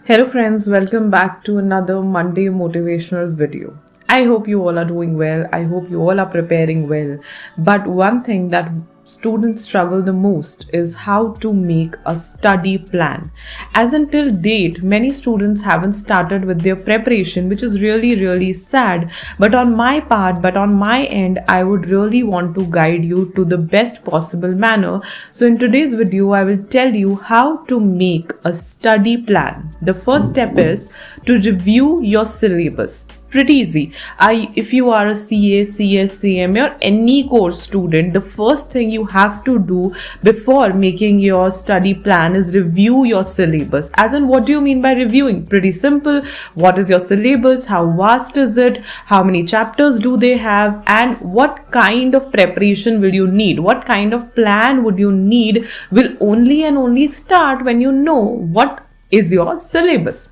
Hello friends, welcome back to another Monday motivational video. I hope you all are doing well. I hope you all are preparing well. But one thing that students struggle the most is how to make a study plan. As until date, many students haven't started with their preparation, which is really sad. But on my end, I would really want to guide you to the best possible manner. So in today's video, I will tell you how to make a study plan. The first step is to review your syllabus. Pretty easy. If you are a CA, CS, CMA or any course student, the first thing you have to do before making your study plan is review your syllabus. As in, what do you mean by reviewing? Pretty simple. What is your syllabus? How vast is it? How many chapters do they have? And what kind of preparation will you need? What kind of plan would you need will only and only start when you know what is your syllabus.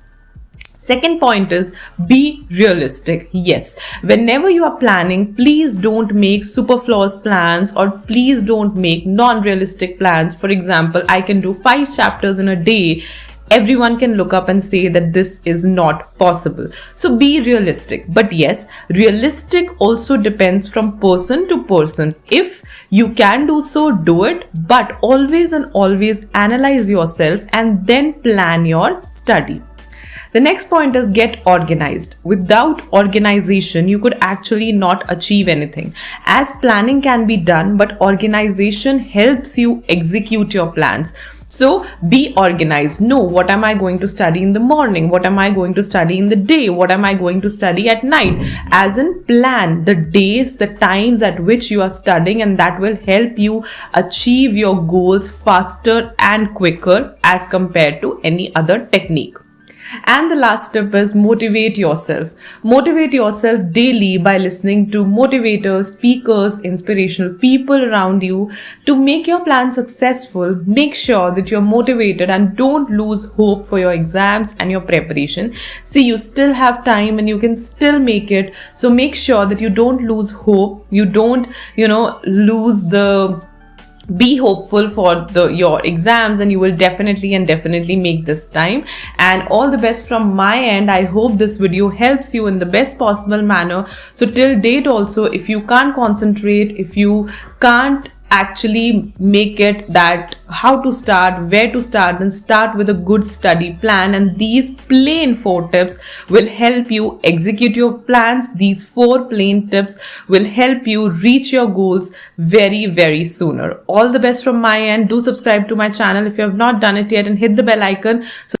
Second point is be realistic. Yes, whenever you are planning, please don't make superfluous plans or please don't make non-realistic plans. For example, I can do 5 chapters in a day. Everyone can look up and say that this is not possible. So be realistic. But yes, realistic also depends from person to person. If you can do so, do it. But always analyze yourself and then plan your study. The next point is get organized. Without organization, you could actually not achieve anything. As planning can be done, but organization helps you execute your plans. So be organized. Know what am I going to study in the morning? What am I going to study in the day? What am I going to study at night? As in, plan the days, the times at which you are studying, and that will help you achieve your goals faster and quicker as compared to any other technique. And the last step is motivate yourself. Motivate yourself daily by listening to motivators, speakers, inspirational people around you. To make your plan successful, make sure that you're motivated and don't lose hope for your exams and your preparation. See, you still have time and you can still make it. So make sure that you don't lose hope. You don't, be hopeful for your exams, and you will definitely make this time. And all the best from my end. I hope this video helps you in the best possible manner. So till date also, if you can't concentrate, if you can't actually make it that how to start, where to start, then start with a good study plan, and these plain 4 tips will help you execute your plans. These 4 plain tips will help you reach your goals very sooner. All the best from my end. Do subscribe to my channel if you have not done it yet and hit the bell icon so